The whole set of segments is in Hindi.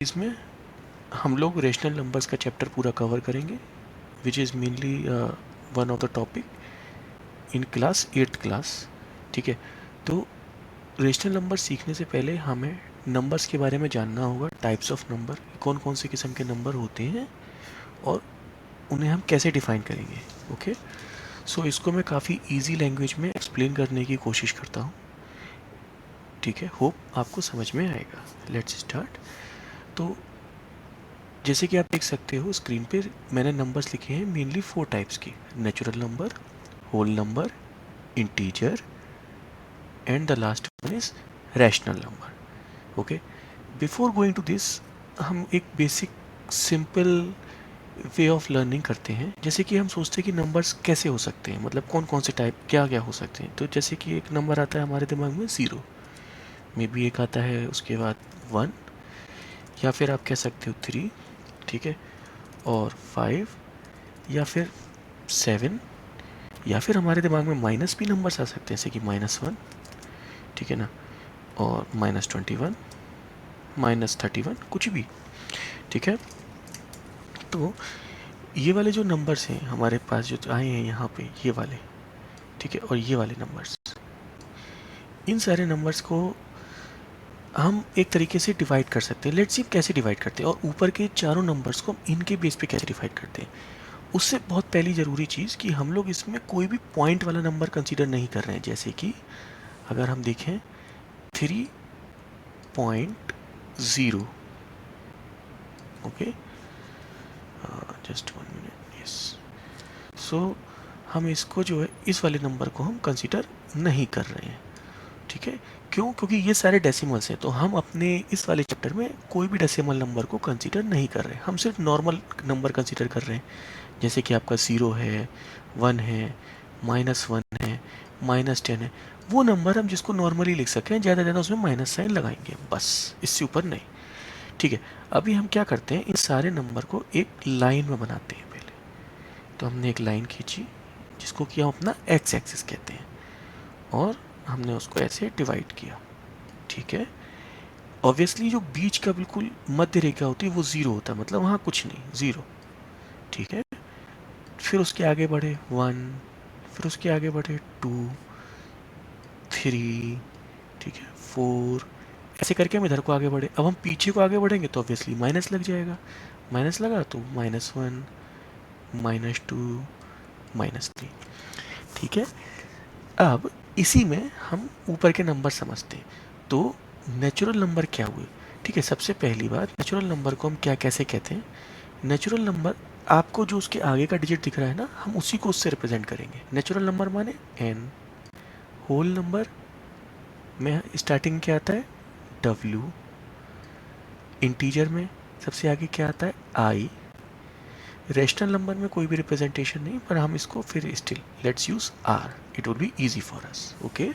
इसमें हम लोग रेशनल नंबर्स का चैप्टर पूरा कवर करेंगे which is mainly one of the topic in class 8th class. ठीक है, तो रेशनल नंबर सीखने से पहले हमें नंबर्स के बारे में जानना होगा, टाइप्स ऑफ नंबर, कौन कौन से किस्म के नंबर होते हैं और उन्हें हम कैसे डिफ़ाइन करेंगे। ओके, सो इसको मैं काफ़ी इजी लैंग्वेज में एक्सप्लेन करने की कोशिश करता हूँ। ठीक है, होप आपको समझ में आएगा। Let's start. तो जैसे कि आप देख सकते हो स्क्रीन पे मैंने नंबर्स लिखे हैं मेनली 4 टाइप्स की: natural number, whole number, integer and the last one is rational number. Okay, before going to this हम एक basic simple way of learning करते हैं। जैसे कि हम सोचते हैं कि नंबर्स कैसे हो सकते हैं, मतलब कौन कौन से टाइप क्या क्या हो सकते हैं। तो जैसे कि एक नंबर आता है हमारे दिमाग में 0, मे बी एक आता है उसके बाद 1, या फिर आप कह सकते हो 3, ठीक है, और 5, या फिर 7, या फिर हमारे दिमाग में माइनस भी नंबर्स आ सकते हैं जैसे कि -1, ठीक है ना, और -21, -31, कुछ भी। ठीक है, तो ये वाले जो नंबर्स हैं हमारे पास जो आए हैं यहाँ पे, ये वाले, ठीक है, और ये वाले नंबर्स, इन सारे नंबर्स को हम एक तरीके से डिवाइड कर सकते हैं। लेट्स सी कैसे डिवाइड करते हैं, और ऊपर के चारों नंबर्स को हम इनके बेस पे कैसे डिवाइड करते हैं। उससे बहुत पहली ज़रूरी चीज़ कि हम लोग इसमें कोई भी पॉइंट वाला नंबर कंसीडर नहीं कर रहे हैं। जैसे कि अगर हम देखें 3.0, ओके, जस्ट 1 मिनट, यस। सो हम इसको जो है इस वाले नंबर को हम कंसीडर नहीं कर रहे हैं। ठीक है, क्यों? क्योंकि ये सारे डेसिमल्स हैं, तो हम अपने इस वाले चैप्टर में कोई भी डेसिमल नंबर को कंसीडर नहीं कर रहे हैं। हम सिर्फ नॉर्मल नंबर कंसीडर कर रहे हैं। जैसे कि आपका 0 है, 1 है, -1 है, -10 है, वो नंबर हम जिसको नॉर्मली लिख सकें, ज़्यादा ज़्यादा उसमें माइनस साइन लगाएंगे, बस, इससे ऊपर नहीं। ठीक है, अभी हम क्या करते हैं, इन सारे नंबर को एक लाइन में बनाते हैं पहले। तो हमने एक लाइन खींची जिसको कि हम अपना एक्स एक्सिस कहते हैं, और हमने उसको ऐसे डिवाइड किया। ठीक है, ऑब्वियसली जो बीच का बिल्कुल मध्य रेखा होती है वो 0 होता है, मतलब वहाँ कुछ नहीं, 0। ठीक है, फिर उसके आगे बढ़े 1, फिर उसके आगे बढ़े 2, 3, ठीक है, 4, ऐसे करके हम इधर को आगे बढ़े। अब हम पीछे को आगे बढ़ेंगे तो ऑब्वियसली माइनस लग जाएगा, माइनस लगा तो -1, -2, -3। ठीक है, अब इसी में हम ऊपर के नंबर समझते हैं। तो नेचुरल नंबर क्या हुए? ठीक है, सबसे पहली बात, नेचुरल नंबर को हम क्या कैसे कहते हैं? नेचुरल नंबर, आपको जो उसके आगे का डिजिट दिख रहा है ना, हम उसी को उससे रिप्रेजेंट करेंगे। नेचुरल नंबर माने n, होल नंबर में स्टार्टिंग क्या आता है, w, इंटीजर में सबसे आगे क्या आता है, i, रेशनल नंबर में कोई भी रिप्रेजेंटेशन नहीं, पर हम इसको फिर still let's use r, it would be easy for us. Okay,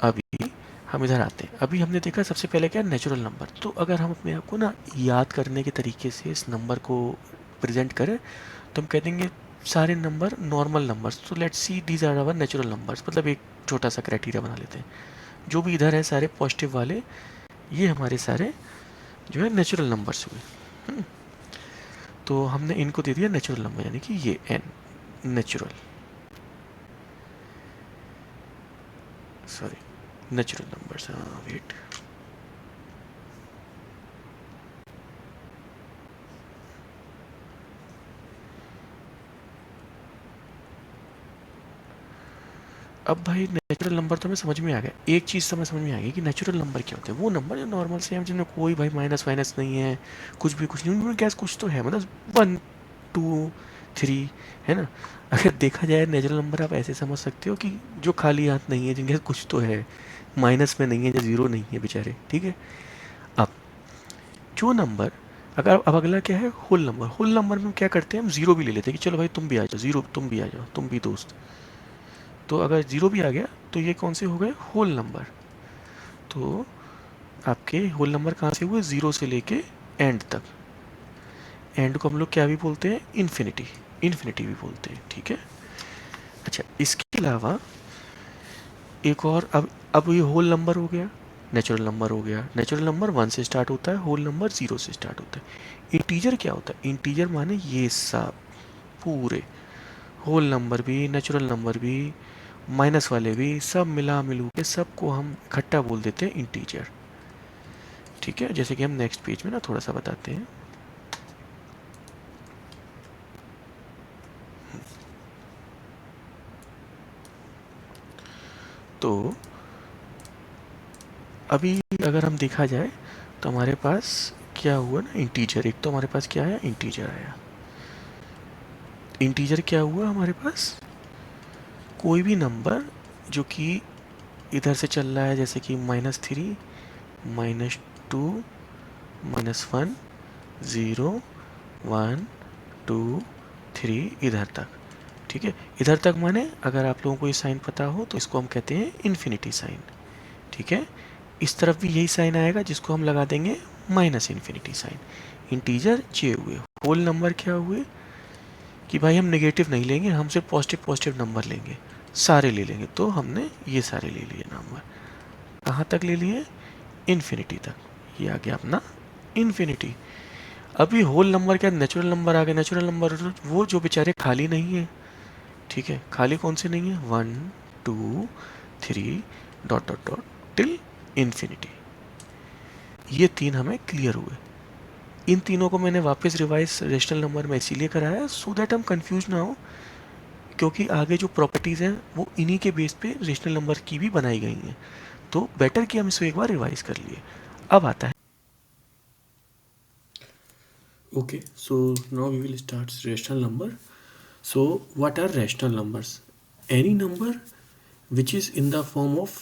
अभी हम इधर आते हैं। अभी हमने देखा सबसे पहले क्या, नेचुरल नंबर। तो अगर हम अपने आप को ना याद करने के तरीके से इस नंबर को प्रेजेंट करें तो हम कह देंगे सारे नंबर नॉर्मल नंबर्स। तो let's see these are our natural numbers, मतलब एक छोटा सा क्राइटेरिया बना लेते हैं। जो भी इधर है सारे पॉजिटिव वाले, ये हमारे सारे जो है नेचुरल नंबर्स हुए। तो हमने इनको दे दिया नेचुरल नंबर, यानी कि ये n natural, sorry, natural numbers. Wait, अब भाई नेचुरल नंबर तो हमें समझ में आ गया। एक चीज़ तो हमें समझ में आ गई कि नेचुरल नंबर क्या होते हैं। वो नंबर जो नॉर्मल से हैं, जिनमें कोई भाई माइनस वाइनस नहीं है, कुछ भी कुछ नहीं, उनमें गैस कुछ तो है, मतलब 1, 2, 3, है ना। अगर देखा जाए नेचुरल नंबर आप ऐसे समझ सकते हो कि जो खाली हाथ नहीं है, जिनके कुछ तो है, माइनस में नहीं है या ज़ीरो नहीं है बेचारे। ठीक है, अब जो नंबर, अगर अब अगला क्या है, होल नंबर। होल नंबर में हम क्या करते हैं, हम जीरो भी ले लेते हैं कि चलो भाई तुम भी आ जाओ, जीरो तुम भी आ जाओ, तुम भी दोस्त। तो अगर ज़ीरो भी आ गया तो ये कौन से हो गए, होल नंबर। तो आपके होल नंबर कहाँ से हुए, ज़ीरो से लेके एंड तक। एंड को हम लोग क्या भी बोलते हैं, इन्फिनिटी, इन्फिनिटी भी बोलते हैं। ठीक है, अच्छा, इसके अलावा एक और, अब ये होल नंबर हो गया। नेचुरल नंबर हो गया, नेचुरल नंबर 1 से स्टार्ट होता है, होल नंबर 0 से स्टार्ट होता है। इंटीजर क्या होता है? इंटीजर माने ये सब पूरे, होल नंबर भी, नेचुरल नंबर भी, माइनस वाले भी, सब मिला मिलू के सबको हम इकट्ठा बोल देते हैं इंटीजर। ठीक है, जैसे कि हम नेक्स्ट पेज में ना थोड़ा सा बताते हैं। तो अभी अगर हम देखा जाए तो हमारे पास क्या हुआ ना, इंटीजर। एक तो हमारे पास क्या आया, इंटीजर आया। इंटीजर क्या हुआ हमारे पास? कोई भी नंबर जो कि इधर से चल रहा है, जैसे कि -3, -2, -1, 0, 1, 2, 3 इधर तक। ठीक है, इधर तक माने अगर आप लोगों को ये साइन पता हो तो इसको हम कहते हैं इन्फिनिटी साइन। ठीक है, इस तरफ भी यही साइन आएगा जिसको हम लगा देंगे माइनस इन्फिनिटी साइन। इंटीजर जे हुए। होल नंबर क्या हुए कि भाई हम नेगेटिव नहीं लेंगे, हम सिर्फ पॉजिटिव पॉजिटिव नंबर लेंगे, सारे ले लेंगे। तो हमने ये सारे ले लिए नंबर। कहाँ तक ले लिए? इन्फिनिटी तक। ये आ गया अपना इन्फिनिटी। अभी होल नंबर क्या, नेचुरल नंबर आ गए। नेचुरल नंबर वो जो बेचारे खाली नहीं है। ठीक है, खाली कौन से नहीं है? 1, 2, 3 dot dot dot till infinity. ये तीन हमें क्लियर हुए। इन तीनों को मैंने वापस रिवाइज रेशनल नंबर में इसीलिए कराया सो दैट हम कंफ्यूज ना हो, क्योंकि आगे जो प्रॉपर्टीज़ हैं वो इन्हीं के बेस पे रेशनल नंबर की भी बनाई गई हैं। तो बेटर कि हम इसको एक बार रिवाइज कर लिए। अब आता है Okay, so now we will start rational number. So what are rational numbers? Any number which is in the form of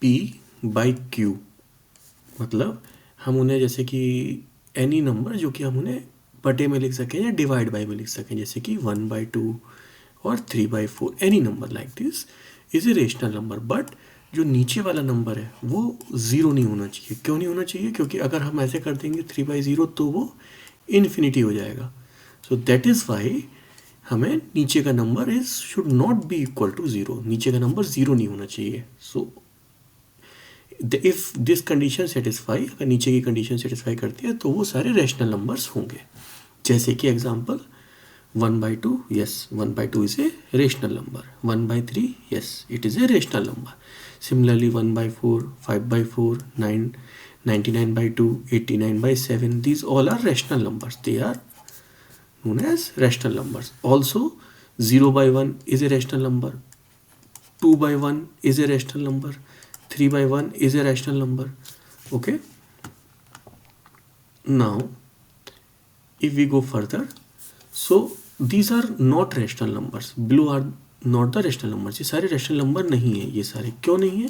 p by q, मतलब हम उन्हें जैसे कि एनी नंबर जो कि हम उन्हें बटे में लिख सकें या डिवाइड बाई में लिख सकें, जैसे कि 1/2 और 3/4, any number like this is a rational number. But जो नीचे वाला नंबर है वो ज़ीरो नहीं होना चाहिए। क्यों नहीं होना चाहिए? क्योंकि अगर हम ऐसे कर देंगे 3/0 तो वो इन्फिनिटी हो जाएगा। सो दैट इज़ वाई हमें नीचे का number is should not be equal to zero. नीचे का नंबर ज़ीरो नहीं होना चाहिए। So if this condition satisfy, अगर नीचे की कंडीशन सेटिस्फाई करती है तो वो सारे रैशनल नंबर्स होंगे। जैसे कि example 1/2, yes, 1/2 is a rational number. 1/3, yes, it is a rational number. Similarly, 1/4, 5/4, 9, 99/2, 89/7, these all are rational numbers. They are known as rational numbers. Also, 0/1 is a rational number. 2/1 is a rational number. 3/1 is a rational number. Okay. Now, if we go further, so these are not rational numbers. Below are not the rational numbers. ये सारे rational number नहीं है। ये सारे क्यों नहीं है?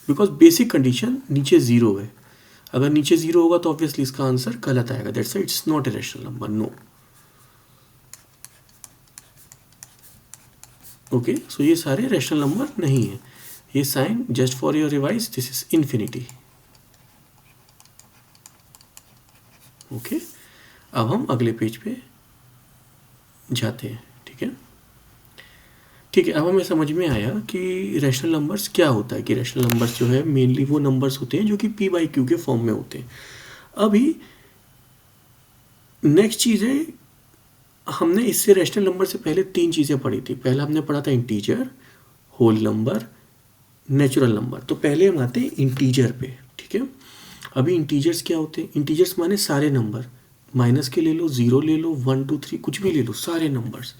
Because basic condition नीचे ज़ीरो है। अगर नीचे ज़ीरो होगा तो ऑब्वियसली इसका आंसर गलत आएगा। That's why it's not a rational number. No. Okay, so ये सारे रेशनल नंबर नहीं है। ये sign just for your revise, this is infinity. Okay, अब हम अगले पेज पे जाते हैं। ठीक है, ठीक है। अब हमें समझ में आया कि रैशनल नंबर्स क्या होता है। कि रैशनल नंबर्स जो है मेनली वो नंबर्स होते हैं जो कि p बाई क्यू के फॉर्म में होते हैं। अभी नेक्स्ट चीज़ है, हमने इससे रैशनल नंबर से पहले तीन चीज़ें पढ़ी थी। पहला हमने पढ़ा था integer, whole number, natural number. तो पहले हम आते हैं इंटीजर पे। ठीक है, अभी इंटीजर्स क्या होते हैं? इंटीजर्स माने सारे नंबर, माइनस के ले लो, ज़ीरो ले लो, 1, 2, 3 कुछ भी ले लो, सारे नंबर्स।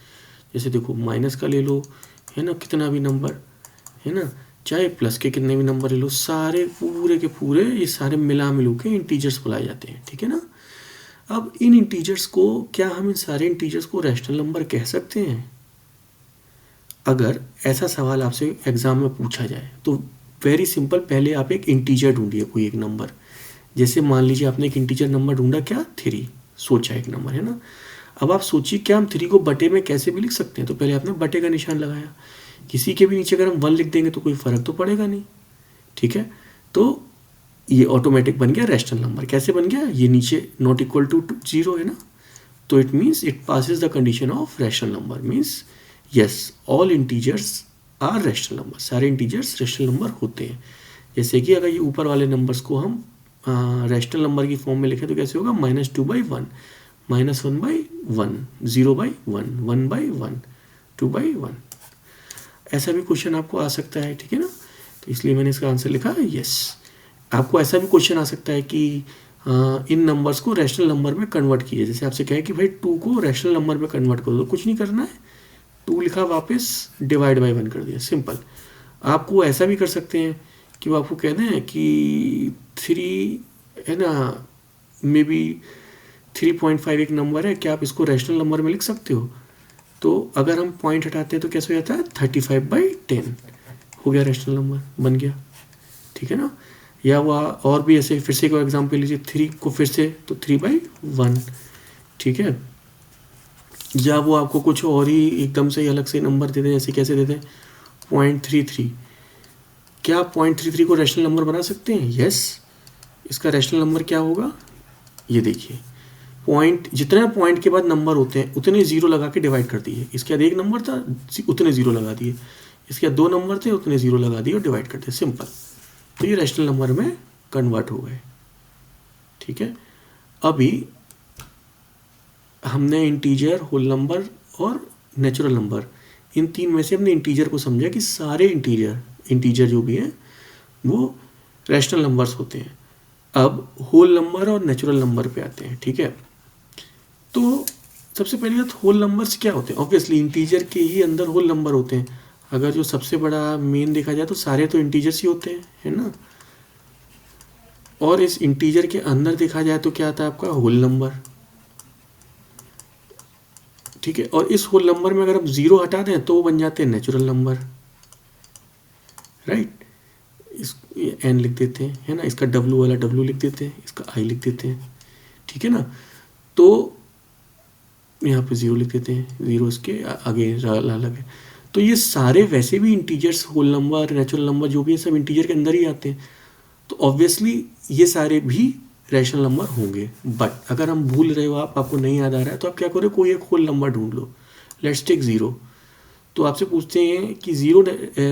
जैसे देखो माइनस का ले लो, है ना, कितना भी नंबर, है ना, चाहे प्लस के कितने भी नंबर ले लो, सारे पूरे के पूरे ये सारे मिला मिलू के इंटीजर्स बुलाए जाते हैं। ठीक है ना। अब इन इंटीजर्स को, क्या हम इन सारे इंटीजर्स को रैशनल नंबर कह सकते हैं? अगर ऐसा सवाल आपसे एग्जाम में पूछा जाए तो वेरी सिंपल, पहले आप एक इंटीजर ढूंढिए, कोई एक नंबर। जैसे मान लीजिए आपने एक इंटीजर नंबर ढूंढा, क्या, 3, सोचा एक नंबर, है ना। अब आप सोचिए क्या हम 3 को बटे में कैसे भी लिख सकते हैं? तो पहले आपने बटे का निशान लगाया। किसी के भी नीचे अगर हम 1 लिख देंगे तो कोई फर्क तो पड़ेगा नहीं। ठीक है, तो ये ऑटोमेटिक बन गया रैशनल नंबर। कैसे बन गया? ये नीचे नॉट इक्वल टू 0 है ना, तो it means it passes the condition of rational number. Means yes, all integers are rational number. सारे इंटीजर्स रैशनल नंबर होते हैं। जैसे कि अगर ये ऊपर वाले नंबर्स को हम रैशनल नंबर की फॉर्म में लिखें तो कैसे होगा, -2/1, -1/1, 0/1, 1/1, 2/1। ऐसा भी क्वेश्चन आपको आ सकता है, ठीक है ना। तो इसलिए मैंने इसका आंसर लिखा है यस। आपको ऐसा भी क्वेश्चन आ सकता है कि इन नंबर्स को रैशनल नंबर में कन्वर्ट कीजिए। जैसे आपसे कहे कि भाई 2 को रैशनल नंबर में कन्वर्ट करो, तो कुछ नहीं करना है, 2 लिखा वापस डिवाइड बाय 1 कर दिया, सिंपल। आपको ऐसा भी कर सकते हैं कि वो आपको कह दें कि 3 है ना, मे बी 3.5 एक नंबर है, क्या आप इसको रैशनल नंबर में लिख सकते हो। तो अगर हम पॉइंट हटाते हैं तो कैसे हो जाता है, 35/10 हो गया, रैशनल नंबर बन गया, ठीक है ना। या वह और भी ऐसे, फिर से एक एग्जाम्पल लीजिए, 3 को फिर से तो 3/1, ठीक है। या वो आपको कुछ और ही एकदम से अलग से नंबर दे दें, जैसे कैसे दे दें 0.33, क्या आप 0.33 को रैशनल नंबर बना सकते हैं, यस। इसका रैशनल नंबर क्या होगा, ये देखिए, पॉइंट, जितने पॉइंट के बाद नंबर होते हैं उतने जीरो लगा के डिवाइड कर दिए। इसके बाद एक नंबर था, उतने जीरो लगा दिए। इसके बाद 2 नंबर थे, उतने जीरो लगा दिए और डिवाइड कर दिए, सिंपल। तो ये रैशनल नंबर में कन्वर्ट हो गए, ठीक है। अभी हमने इंटीजर, होल नंबर और नेचुरल नंबर, इन 3 में से हमने इंटीजर को समझा कि सारे इंटीजर जो भी हैं वो रैशनल नंबर्स होते हैं। अब होल नंबर और नेचुरल नंबर पे आते हैं, ठीक है। तो सबसे पहली बात, होल नंबर्स क्या होते हैं, ऑब्वियसली इंटीजर के ही अंदर होल नंबर होते हैं। अगर जो सबसे बड़ा मेन देखा जाए तो सारे तो इंटीजर्स ही होते हैं, है ना। और इस इंटीजर के अंदर देखा जाए तो क्या आता है आपका, होल नंबर, ठीक है। और इस होल नंबर में अगर आप 0 हटा दें तो वो बन जाते हैं नेचुरल नंबर, राइट। इस एन लिख देते हैं, है ना, इसका डब्लू वाला डब्लू लिख देते हैं, इसका आई लिख देते हैं, ठीक है ना। तो यहाँ पे 0 लिख देते हैं, 0 इसके आगे अलग है। तो ये सारे वैसे भी integers, whole number, natural number जो भी है, सब इंटीजर के अंदर ही आते हैं। तो ऑब्वियसली ये सारे भी रैशनल नंबर होंगे। बट अगर हम भूल रहे हो, आपको नहीं याद आ रहा है, तो आप क्या करो, कोई एक होल नंबर ढूंढ लो। Let's take 0। तो आपसे पूछते हैं कि 0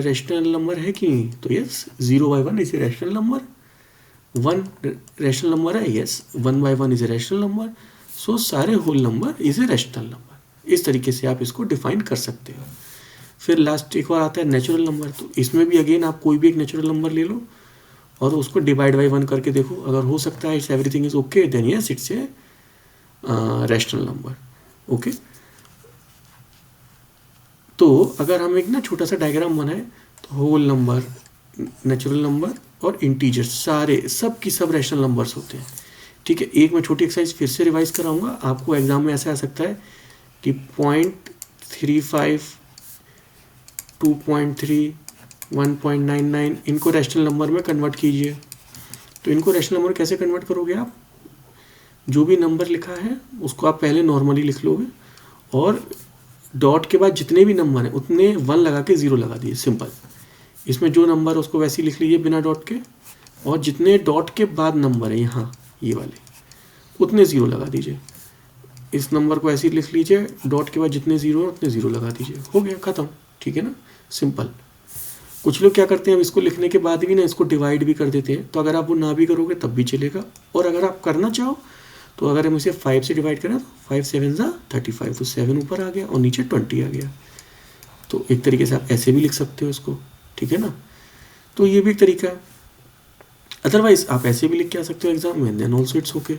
रैशनल नंबर है कि नहीं, तो yes, 0/1 is a rational number. 1 rational number है, yes, 1/1 is a rational number. So सारे whole number is a rational number. इस तरीके से आप इसको डिफाइन कर सकते हो। फिर लास्ट एक और आता है नेचुरल नंबर। तो इसमें भी अगेन आप कोई भी एक नेचुरल नंबर ले लो और उसको डिवाइड बाई 1 करके देखो, अगर हो सकता है, it's everything is okay, then yes it's a rational number, okay. तो अगर हम एक ना छोटा सा डायग्राम बनाए, तो होल नंबर, नेचुरल नंबर और इंटीजर सारे सब की सब रैशनल नंबर्स होते हैं, ठीक है। एक मैं छोटी एक्सरसाइज फिर से रिवाइज कराऊंगा, आपको एग्जाम में ऐसा आ सकता है कि 0.35, 2.3, 1.99, इनको रैशनल नंबर में कन्वर्ट कीजिए। तो इनको रैशनल नंबर कैसे कन्वर्ट करोगे आप, जो भी नंबर लिखा है उसको आप पहले नॉर्मली लिख लोगे और डॉट के बाद जितने भी नंबर हैं उतने 1 लगा के 0 लगा दिए, सिंपल। इसमें जो नंबर है उसको वैसे ही लिख लीजिए बिना डॉट के, और जितने डॉट के बाद नंबर है यहाँ ये वाले, उतने 0 लगा दीजिए। इस नंबर को ऐसे ही लिख लीजिए, डॉट के बाद जितने 0 है उतने 0 लगा दीजिए, हो गया, ख़त्म, ठीक है ना, सिंपल। कुछ लोग क्या करते हैं, अब इसको लिखने के बाद भी ना इसको डिवाइड भी कर देते हैं, तो अगर आप वो ना भी करोगे तब भी चलेगा। और अगर आप करना चाहो तो अगर हम इसे 5 से डिवाइड करें तो 5 7 ज़ा 35, तो 7 ऊपर आ गया और नीचे 20 आ गया। तो एक तरीके से आप ऐसे भी लिख सकते हो इसको, ठीक है ना। तो ये भी एक तरीका है। अदरवाइज आप ऐसे भी लिख के आ सकते हो एग्जाम में, देन ऑल्सो इट्स ओके।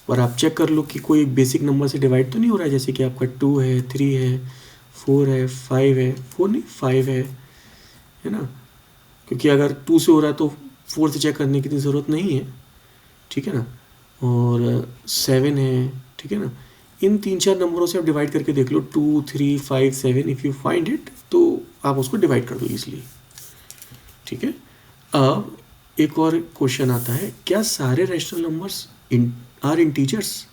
और आप चेक कर लो कि कोई बेसिक नंबर से डिवाइड तो नहीं हो रहा है, जैसे कि आपका 2 है, 3 है, 4 है, 5 है, 4 नहीं 5 है ना। क्योंकि अगर 2 से हो रहा है तो 4 से चेक करने की इतनी ज़रूरत नहीं है, ठीक है ना। और 7 है, ठीक है ना। इन 3-4 नंबरों से आप डिवाइड करके देख लो, 2, 3, 5, 7, इफ़ यू फाइंड इट तो आप उसको डिवाइड कर दो ईजिली, ठीक है। अब एक और क्वेश्चन आता है, क्या सारे रैशनल नंबर्स आर इंटीजर्स,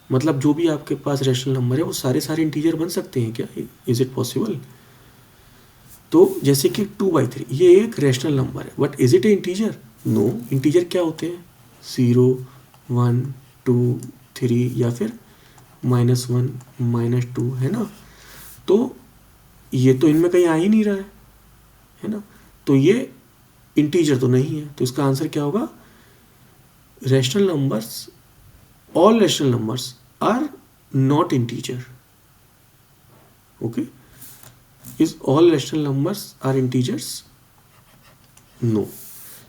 मतलब जो भी आपके पास रैशनल नंबर है वो सारे इंटीजर बन सकते हैं क्या, इज इट पॉसिबल। तो जैसे कि 2/3 ये एक रैशनल नंबर है, but is it a integer, no. Integer क्या होते हैं, 0, 1, 2, 3 या फिर -1, -2, है ना। तो ये तो इनमें कहीं आ ही नहीं रहा है ना। तो ये इंटीजर तो नहीं है, तो इसका आंसर क्या होगा? Rational numbers, all rational numbers are not integer. Okay, is all rational numbers are integers? No.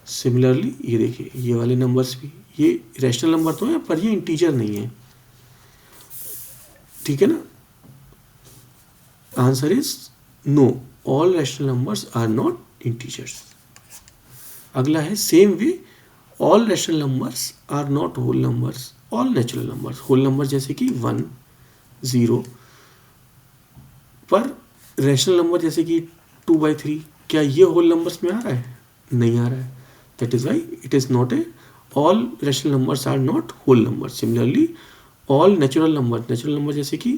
Similarly ये देखिए, ये वाले नंबर्स भी, ये रैशनल नंबर तो है पर ये इंटीजर नहीं है. ठीक है ना? Answer is no, all rational numbers are not integers. अगला है same way, all rational numbers are not whole numbers, all natural numbers. Whole number जैसे कि 1, 0, पर रैशनल नंबर जैसे कि 2/3, क्या ये होल नंबर्स में आ रहा है? नहीं आ रहा है. That is why it is not a, all rational numbers are not whole number. Similarly all natural number जैसे कि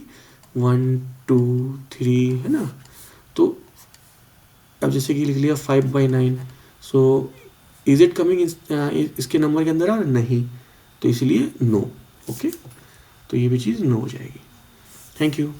1, 2, 3 है ना. तो अब जैसे कि लिख लिया 5/9, सो इज इट कमिंग इसके नंबर के अंदर आ रहा है? नहीं, तो इसलिए नो. ओके, तो ये भी चीज़ नो हो जाएगी. Thank you.